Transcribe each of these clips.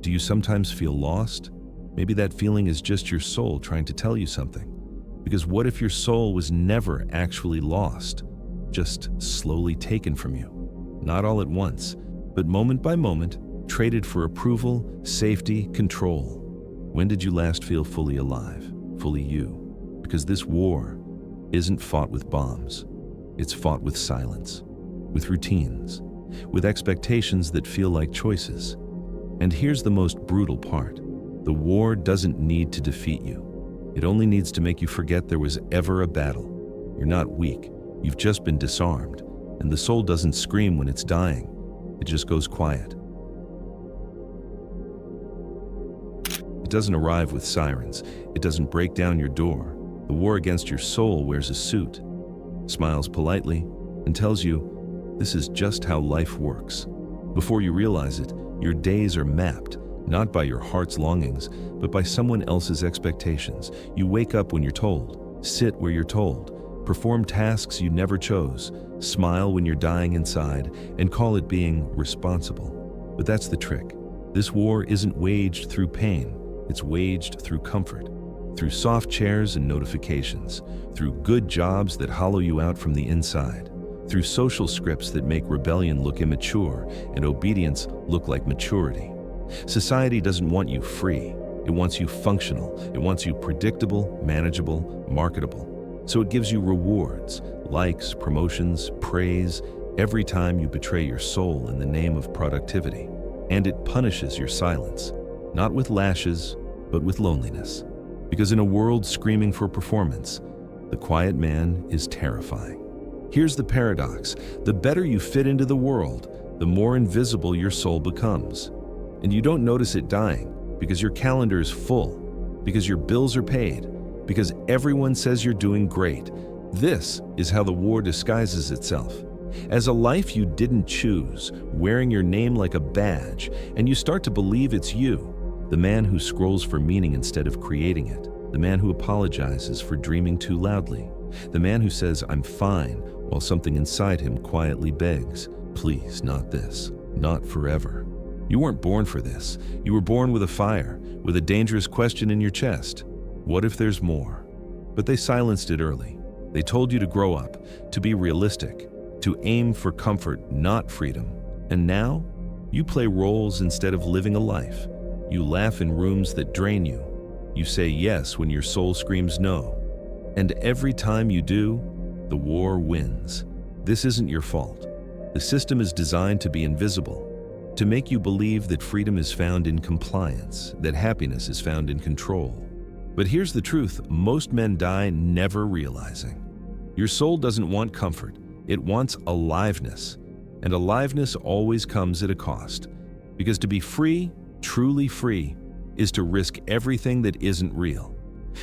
Do you sometimes feel lost? Maybe that feeling is just your soul trying to tell you something. Because what if your soul was never actually lost, just slowly taken from you? Not all at once, but moment by moment, traded for approval, safety, control. When did you last feel fully alive, fully you? Because this war isn't fought with bombs. It's fought with silence, with routines, with expectations that feel like choices. And here's the most brutal part. The war doesn't need to defeat you. It only needs to make you forget there was ever a battle. You're not weak. You've just been disarmed. And the soul doesn't scream when it's dying. It just goes quiet. It doesn't arrive with sirens. It doesn't break down your door. The war against your soul wears a suit, smiles politely, and tells you, this is just how life works. Before you realize it, your days are mapped, not by your heart's longings, but by someone else's expectations. You wake up when you're told, sit where you're told, perform tasks you never chose, smile when you're dying inside, and call it being responsible. But that's the trick. This war isn't waged through pain. It's waged through comfort, through soft chairs and notifications, through good jobs that hollow you out from the inside, through social scripts that make rebellion look immature and obedience look like maturity. Society doesn't want you free. It wants you functional. It wants you predictable, manageable, marketable. So it gives you rewards, likes, promotions, praise, every time you betray your soul in the name of productivity. And it punishes your silence, not with lashes, but with loneliness. Because in a world screaming for performance, the quiet man is terrifying. Here's the paradox. The better you fit into the world, the more invisible your soul becomes. And you don't notice it dying because your calendar is full, because your bills are paid, because everyone says you're doing great. This is how the war disguises itself. As a life you didn't choose, wearing your name like a badge, and you start to believe it's you, the man who scrolls for meaning instead of creating it, the man who apologizes for dreaming too loudly, the man who says, I'm fine, while something inside him quietly begs, please, not this, not forever. You weren't born for this. You were born with a fire, with a dangerous question in your chest. What if there's more? But they silenced it early. They told you to grow up, to be realistic, to aim for comfort, not freedom. And now, you play roles instead of living a life. You laugh in rooms that drain you. You say yes when your soul screams no. And every time you do, the war wins. This isn't your fault. The system is designed to be invisible, to make you believe that freedom is found in compliance, that happiness is found in control. But here's the truth, most men die never realizing. Your soul doesn't want comfort, it wants aliveness. And aliveness always comes at a cost. Because to be free, truly free, is to risk everything that isn't real.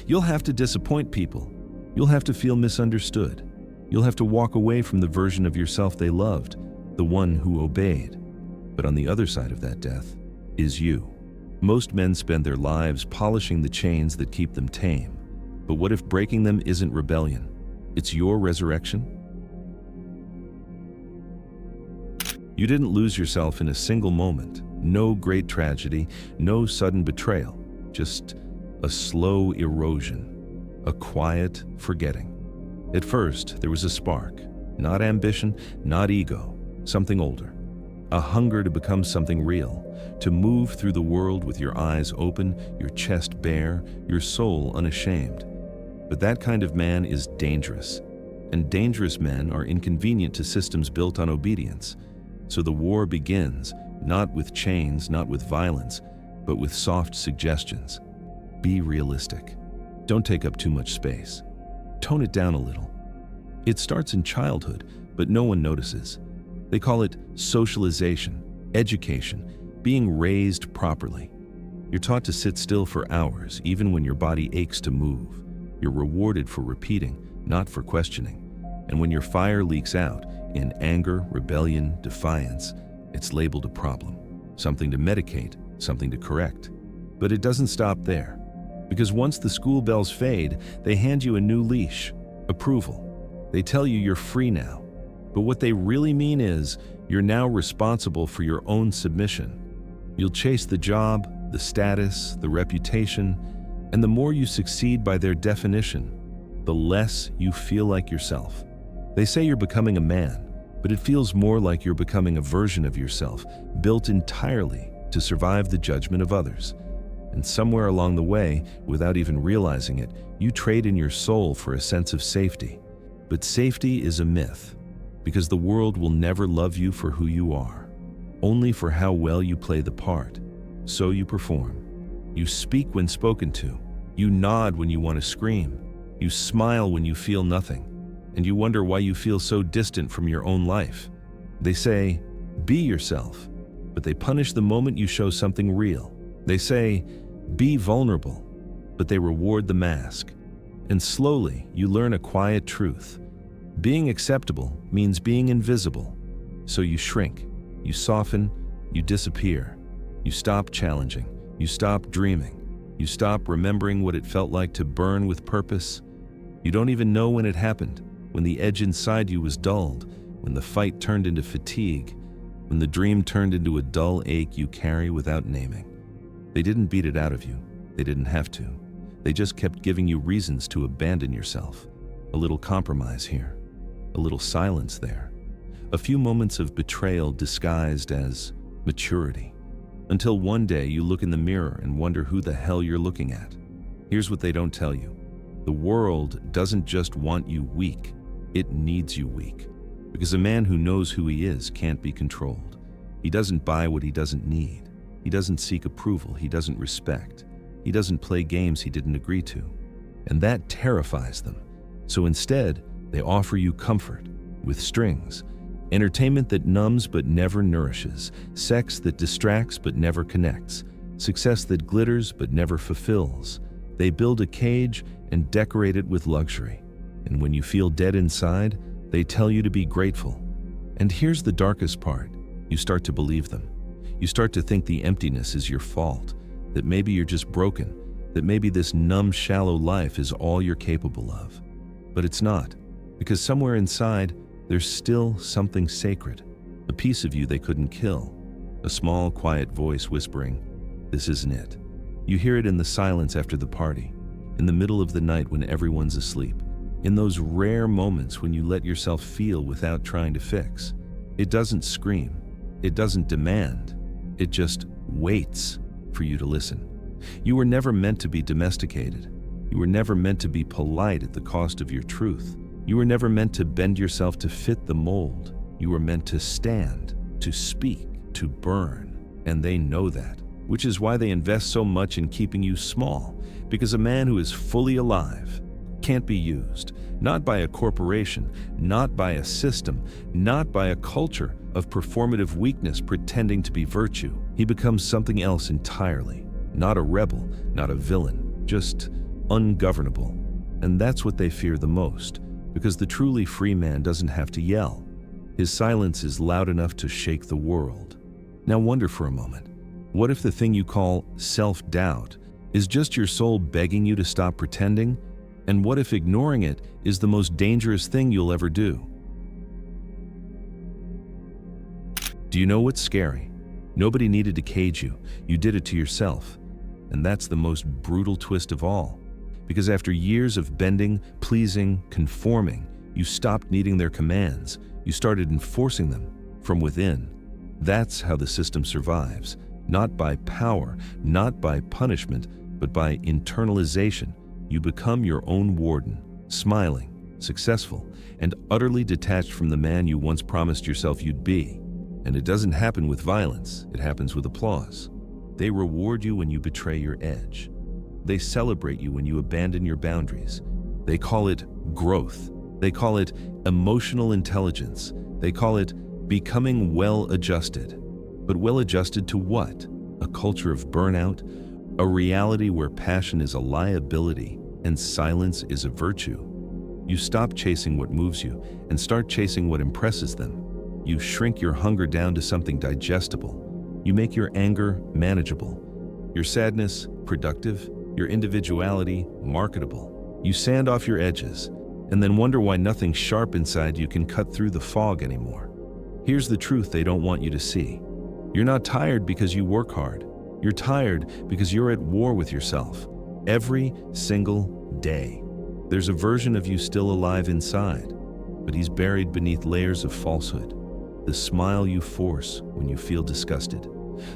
You'll have to disappoint people. You'll have to feel misunderstood. You'll have to walk away from the version of yourself they loved, the one who obeyed. But on the other side of that death is you. Most men spend their lives polishing the chains that keep them tame. But what if breaking them isn't rebellion? It's your resurrection? You didn't lose yourself in a single moment. No great tragedy, no sudden betrayal. Just a slow erosion, a quiet forgetting. At first, there was a spark. Not ambition, not ego, something older. A hunger to become something real, to move through the world with your eyes open, your chest bare, your soul unashamed. But that kind of man is dangerous, and dangerous men are inconvenient to systems built on obedience. So the war begins, not with chains, not with violence, but with soft suggestions. Be realistic. Don't take up too much space. Tone it down a little. It starts in childhood, but no one notices. They call it socialization, education, being raised properly. You're taught to sit still for hours, even when your body aches to move. You're rewarded for repeating, not for questioning. And when your fire leaks out, in anger, rebellion, defiance, it's labeled a problem, something to medicate, something to correct. But it doesn't stop there. Because once the school bells fade, they hand you a new leash, approval. They tell you you're free now. But what they really mean is, you're now responsible for your own submission. You'll chase the job, the status, the reputation, and the more you succeed by their definition, the less you feel like yourself. They say you're becoming a man, but it feels more like you're becoming a version of yourself, built entirely to survive the judgment of others. And somewhere along the way, without even realizing it, you trade in your soul for a sense of safety. But safety is a myth, because the world will never love you for who you are, only for how well you play the part. So you perform. You speak when spoken to. You nod when you want to scream. You smile when you feel nothing. And you wonder why you feel so distant from your own life. They say, be yourself, but they punish the moment you show something real. They say, be vulnerable, but they reward the mask. And slowly, you learn a quiet truth. Being acceptable means being invisible. So you shrink, you soften, you disappear. You stop challenging, you stop dreaming, you stop remembering what it felt like to burn with purpose. You don't even know when it happened, when the edge inside you was dulled, when the fight turned into fatigue, when the dream turned into a dull ache you carry without naming. They didn't beat it out of you. They didn't have to. They just kept giving you reasons to abandon yourself. A little compromise here, a little silence there, a few moments of betrayal disguised as maturity. Until one day you look in the mirror and wonder who the hell you're looking at. Here's what they don't tell you. The world doesn't just want you weak, it needs you weak. Because a man who knows who he is can't be controlled. He doesn't buy what he doesn't need. He doesn't seek approval he doesn't respect. He doesn't play games he didn't agree to. And that terrifies them. So instead, they offer you comfort with strings. Entertainment that numbs but never nourishes, sex that distracts but never connects, success that glitters but never fulfills. They build a cage and decorate it with luxury. And when you feel dead inside, they tell you to be grateful. And here's the darkest part. You start to believe them. You start to think the emptiness is your fault, that maybe you're just broken, that maybe this numb, shallow life is all you're capable of. But it's not, because somewhere inside, there's still something sacred, a piece of you they couldn't kill, a small, quiet voice whispering, "This isn't it." You hear it in the silence after the party, in the middle of the night when everyone's asleep, in those rare moments when you let yourself feel without trying to fix. It doesn't scream, it doesn't demand, it just waits for you to listen. You were never meant to be domesticated. You were never meant to be polite at the cost of your truth. You were never meant to bend yourself to fit the mold. You were meant to stand, to speak, to burn. And they know that, which is why they invest so much in keeping you small. Because a man who is fully alive can't be used, not by a corporation, not by a system, not by a culture of performative weakness pretending to be virtue. He becomes something else entirely. Not a rebel, not a villain, just ungovernable. And that's what they fear the most. Because the truly free man doesn't have to yell. His silence is loud enough to shake the world. Now wonder for a moment, what if the thing you call self-doubt is just your soul begging you to stop pretending? And what if ignoring it is the most dangerous thing you'll ever do? Do you know what's scary? Nobody needed to cage you. You did it to yourself. And that's the most brutal twist of all. Because after years of bending, pleasing, conforming, you stopped needing their commands. You started enforcing them from within. That's how the system survives. Not by power, not by punishment, but by internalization. You become your own warden, smiling, successful, and utterly detached from the man you once promised yourself you'd be. And it doesn't happen with violence, it happens with applause. They reward you when you betray your edge. They celebrate you when you abandon your boundaries. They call it growth. They call it emotional intelligence. They call it becoming well-adjusted. But well-adjusted to what? A culture of burnout? A reality where passion is a liability and silence is a virtue? You stop chasing what moves you and start chasing what impresses them. You shrink your hunger down to something digestible. You make your anger manageable, your sadness productive, your individuality marketable. You sand off your edges and then wonder why nothing sharp inside you can cut through the fog anymore. Here's the truth they don't want you to see. You're not tired because you work hard. You're tired because you're at war with yourself. Every single day. There's a version of you still alive inside, but he's buried beneath layers of falsehood. The smile you force when you feel disgusted.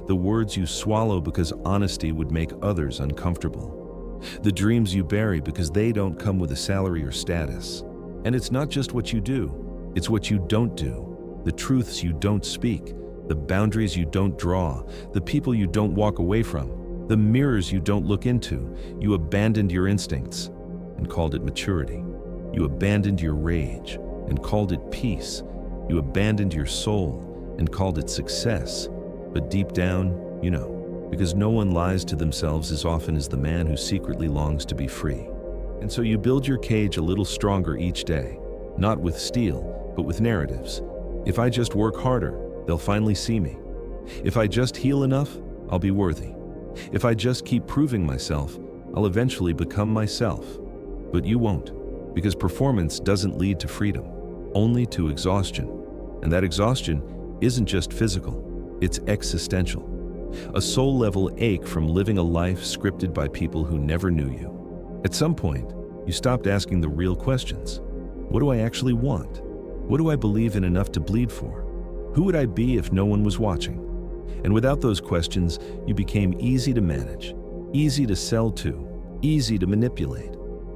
The words you swallow because honesty would make others uncomfortable. The dreams you bury because they don't come with a salary or status. And it's not just what you do, it's what you don't do. The truths you don't speak, the boundaries you don't draw, the people you don't walk away from, the mirrors you don't look into. You abandoned your instincts and called it maturity. You abandoned your rage and called it peace. You abandoned your soul and called it success. But deep down, you know, because no one lies to themselves as often as the man who secretly longs to be free. And so you build your cage a little stronger each day, not with steel, but with narratives. If I just work harder, they'll finally see me. If I just heal enough, I'll be worthy. If I just keep proving myself, I'll eventually become myself. But you won't, because performance doesn't lead to freedom, only to exhaustion. And that exhaustion isn't just physical, it's existential. A soul-level ache from living a life scripted by people who never knew you. At some point, you stopped asking the real questions. What do I actually want? What do I believe in enough to bleed for? Who would I be if no one was watching? And without those questions, you became easy to manage, easy to sell to, easy to manipulate.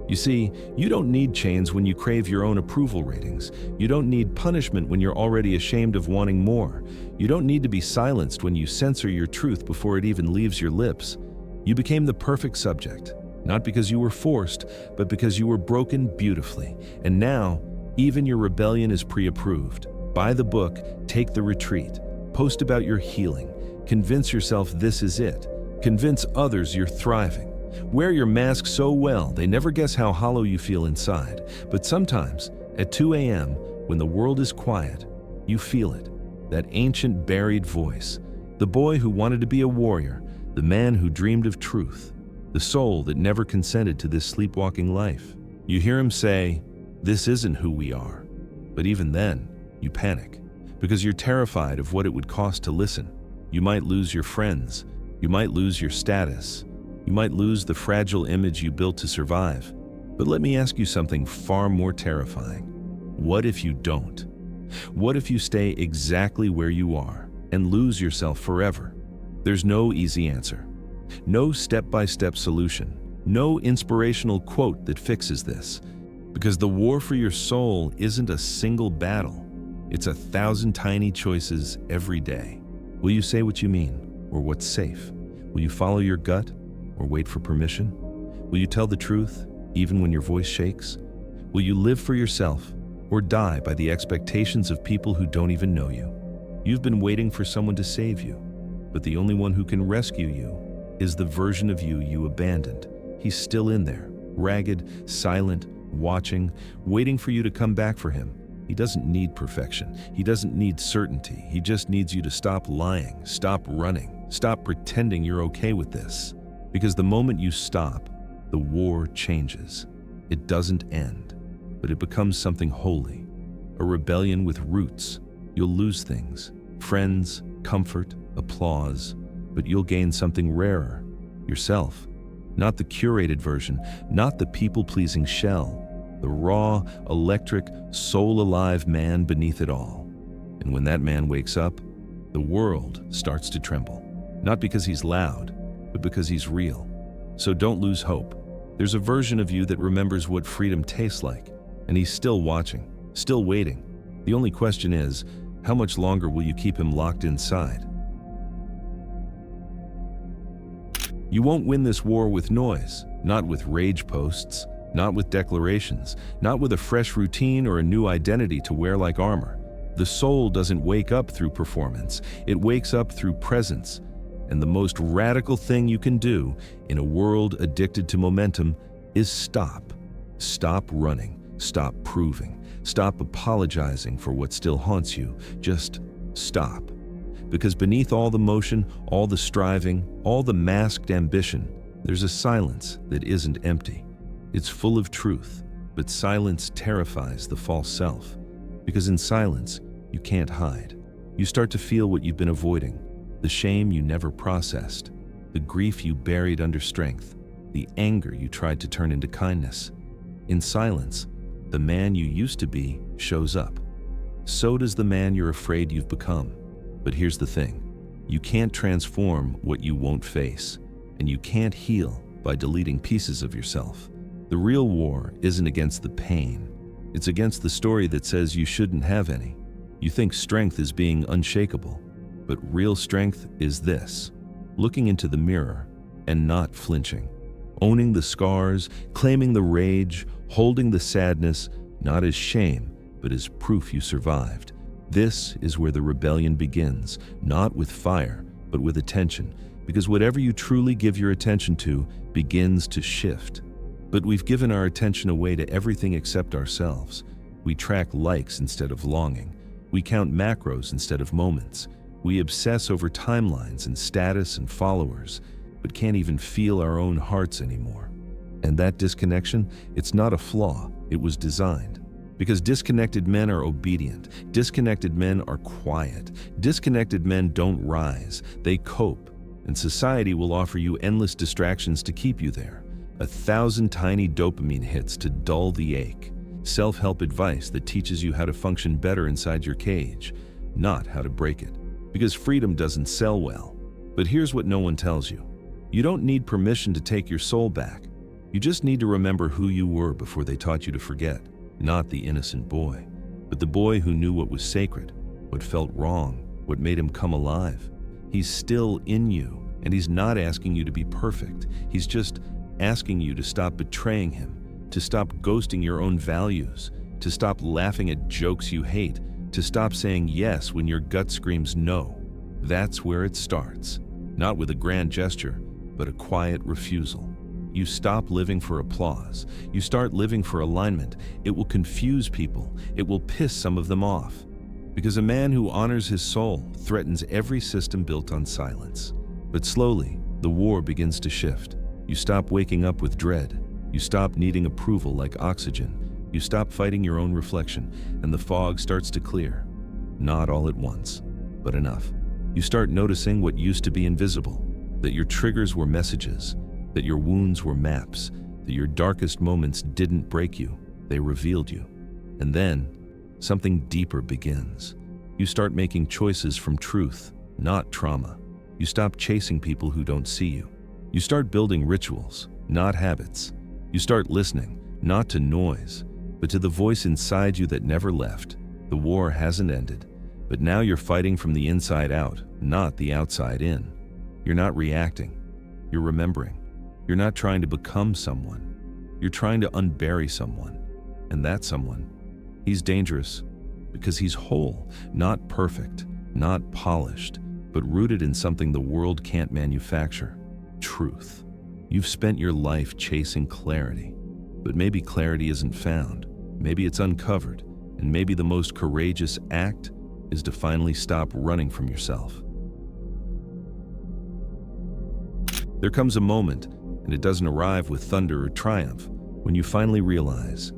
You see, you don't need chains when you crave your own approval ratings. You don't need punishment when you're already ashamed of wanting more. You don't need to be silenced when you censor your truth before it even leaves your lips. You became the perfect subject, not because you were forced, but because you were broken beautifully. And now, even your rebellion is pre-approved. Buy the book, take the retreat, post about your healing, convince yourself this is it, convince others you're thriving. Wear your mask so well they never guess how hollow you feel inside. But sometimes, at 2 a.m., when the world is quiet, you feel it, that ancient buried voice, the boy who wanted to be a warrior, the man who dreamed of truth, the soul that never consented to this sleepwalking life. You hear him say, "This isn't who we are." But even then, you panic, because you're terrified of what it would cost to listen. You might lose your friends, you might lose your status, you might lose the fragile image you built to survive. But let me ask you something far more terrifying. What if you don't? What if you stay exactly where you are and lose yourself forever? There's no easy answer, no step-by-step solution, no inspirational quote that fixes this. Because the war for your soul isn't a single battle, it's 1,000 tiny choices every day. Will you say what you mean, or what's safe? Will you follow your gut, or wait for permission? Will you tell the truth, even when your voice shakes? Will you live for yourself, or die by the expectations of people who don't even know you? You've been waiting for someone to save you, but the only one who can rescue you is the version of you you abandoned. He's still in there, ragged, silent, watching, waiting for you to come back for him. He doesn't need perfection. He doesn't need certainty. He just needs you to stop lying, stop running, stop pretending you're okay with this. Because the moment you stop, the war changes. It doesn't end, but it becomes something holy, a rebellion with roots. You'll lose things, friends, comfort, applause, but you'll gain something rarer, yourself. Not the curated version, not the people-pleasing shell, the raw, electric, soul-alive man beneath it all. And when that man wakes up, the world starts to tremble. Not because he's loud, but because he's real. So don't lose hope. There's a version of you that remembers what freedom tastes like, and he's still watching, still waiting. The only question is, how much longer will you keep him locked inside? You won't win this war with noise, not with rage posts, not with declarations, not with a fresh routine or a new identity to wear like armor. The soul doesn't wake up through performance, it wakes up through presence. And the most radical thing you can do in a world addicted to momentum is stop. Stop running, stop proving, stop apologizing for what still haunts you. Just stop. Because beneath all the motion, all the striving, all the masked ambition, there's a silence that isn't empty. It's full of truth, but silence terrifies the false self. Because in silence, you can't hide. You start to feel what you've been avoiding. the shame you never processed, the grief you buried under strength, the anger you tried to turn into kindness. In silence, the man you used to be shows up. So does the man you're afraid you've become. But here's the thing. You can't transform what you won't face, and you can't heal by deleting pieces of yourself. The real war isn't against the pain. It's against the story that says you shouldn't have any. You think strength is being unshakable, but real strength is this: looking into the mirror and not flinching, owning the scars, claiming the rage, holding the sadness, not as shame, but as proof you survived. This is where the rebellion begins, not with fire, but with attention, because whatever you truly give your attention to begins to shift. But we've given our attention away to everything except ourselves. We track likes instead of longing. We count macros instead of moments. We obsess over timelines and status and followers, but can't even feel our own hearts anymore. And that disconnection, it's not a flaw, it was designed. Because disconnected men are obedient, disconnected men are quiet, disconnected men don't rise, they cope, and society will offer you endless distractions to keep you there. 1,000 tiny dopamine hits to dull the ache. Self-help advice that teaches you how to function better inside your cage, not how to break it. Because freedom doesn't sell well. But here's what no one tells you. You don't need permission to take your soul back. You just need to remember who you were before they taught you to forget. Not the innocent boy, but the boy who knew what was sacred, what felt wrong, what made him come alive. He's still in you, and he's not asking you to be perfect. He's just asking you to stop betraying him, to stop ghosting your own values, to stop laughing at jokes you hate, to stop saying yes when your gut screams no. That's where it starts. Not with a grand gesture, but a quiet refusal. You stop living for applause. You start living for alignment. It will confuse people. It will piss some of them off. Because a man who honors his soul threatens every system built on silence. But slowly, the war begins to shift. You stop waking up with dread. You stop needing approval like oxygen. You stop fighting your own reflection, and the fog starts to clear. Not all at once, but enough. You start noticing what used to be invisible, that your triggers were messages, that your wounds were maps, that your darkest moments didn't break you, they revealed you. And then, something deeper begins. You start making choices from truth, not trauma. You stop chasing people who don't see you. You start building rituals, not habits. You start listening, not to noise, but to the voice inside you that never left. The war hasn't ended, but now you're fighting from the inside out, not the outside in. You're not reacting, you're remembering. You're not trying to become someone. You're trying to unbury someone. And that someone, he's dangerous because he's whole, not perfect, not polished, but rooted in something the world can't manufacture: truth. You've spent your life chasing clarity, but maybe clarity isn't found. Maybe it's uncovered, and maybe the most courageous act is to finally stop running from yourself. There comes a moment, and it doesn't arrive with thunder or triumph, when you finally realize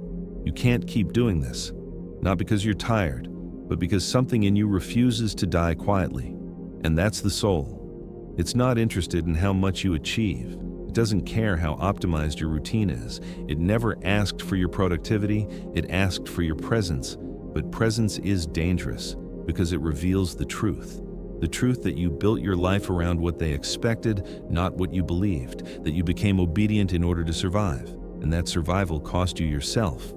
you can't keep doing this, not because you're tired, but because something in you refuses to die quietly. And that's the soul. It's not interested in how much you achieve. It doesn't care how optimized your routine is. It never asked for your productivity, it asked for your presence. But presence is dangerous because it reveals the truth. The truth that you built your life around what they expected, not what you believed, that you became obedient in order to survive, and that survival cost you yourself.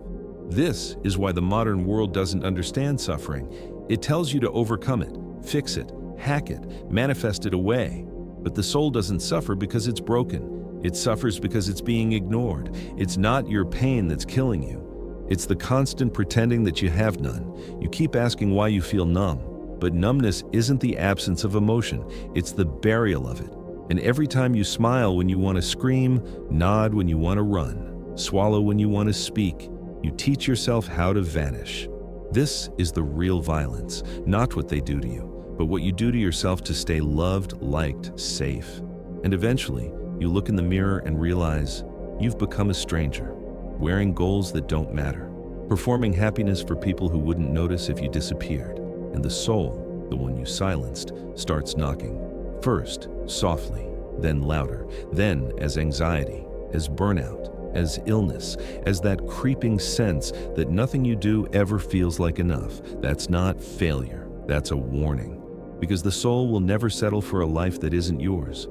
This is why the modern world doesn't understand suffering. It tells you to overcome it, fix it, hack it, manifest it away. But the soul doesn't suffer because it's broken. It suffers because it's being ignored. It's not your pain that's killing you. It's the constant pretending that you have none. You keep asking why you feel numb. But numbness isn't the absence of emotion, it's the burial of it. And every time you smile when you want to scream, nod when you want to run, swallow when you want to speak, you teach yourself how to vanish. This is the real violence, not what they do to you, but what you do to yourself to stay loved, liked, safe. And eventually, you look in the mirror and realize you've become a stranger, wearing goals that don't matter, performing happiness for people who wouldn't notice if you disappeared. And the soul, the one you silenced, starts knocking. First, softly, then louder, then as anxiety, as burnout, as illness, as that creeping sense that nothing you do ever feels like enough. That's not failure, that's a warning. Because the soul will never settle for a life that isn't yours.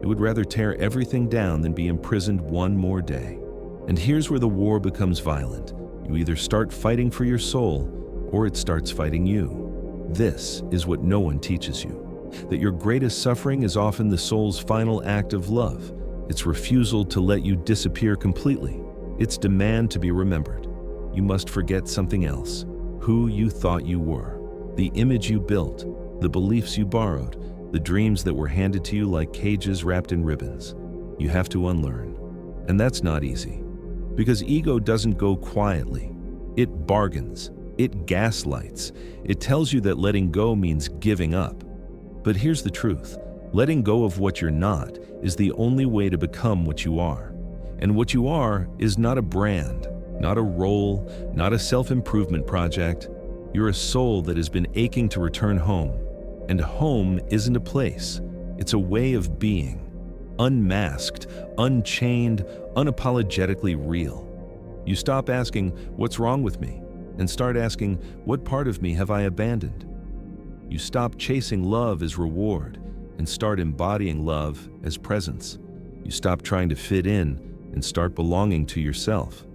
It would rather tear everything down than be imprisoned one more day. And here's where the war becomes violent. You either start fighting for your soul, or it starts fighting you. This is what no one teaches you, that your greatest suffering is often the soul's final act of love, its refusal to let you disappear completely, its demand to be remembered. You must forget something else, who you thought you were, the image you built, the beliefs you borrowed, the dreams that were handed to you like cages wrapped in ribbons. You have to unlearn. And that's not easy. Because ego doesn't go quietly. It bargains. It gaslights. It tells you that letting go means giving up. But here's the truth. Letting go of what you're not is the only way to become what you are. And what you are is not a brand, not a role, not a self-improvement project. You're a soul that has been aching to return home. And home isn't a place. It's a way of being. Unmasked, unchained, unapologetically real. You stop asking, "What's wrong with me?" and start asking, "What part of me have I abandoned?" You stop chasing love as reward and start embodying love as presence. You stop trying to fit in and start belonging to yourself.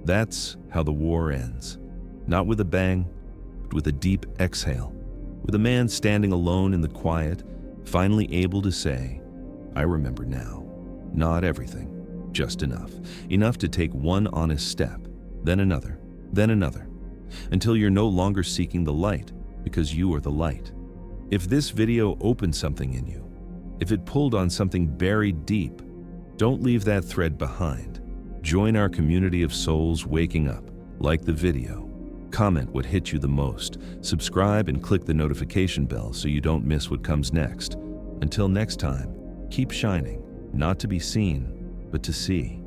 That's how the war ends. Not with a bang, but with a deep exhale. With a man standing alone in the quiet, finally able to say, "I remember now." Not everything, just enough. Enough to take one honest step, then another, until you're no longer seeking the light because you are the light. If this video opened something in you, if it pulled on something buried deep, don't leave that thread behind. Join our community of souls waking up. Like the video. Comment what hit you the most. Subscribe and click the notification bell so you don't miss what comes next. Until next time, keep shining, not to be seen, but to see.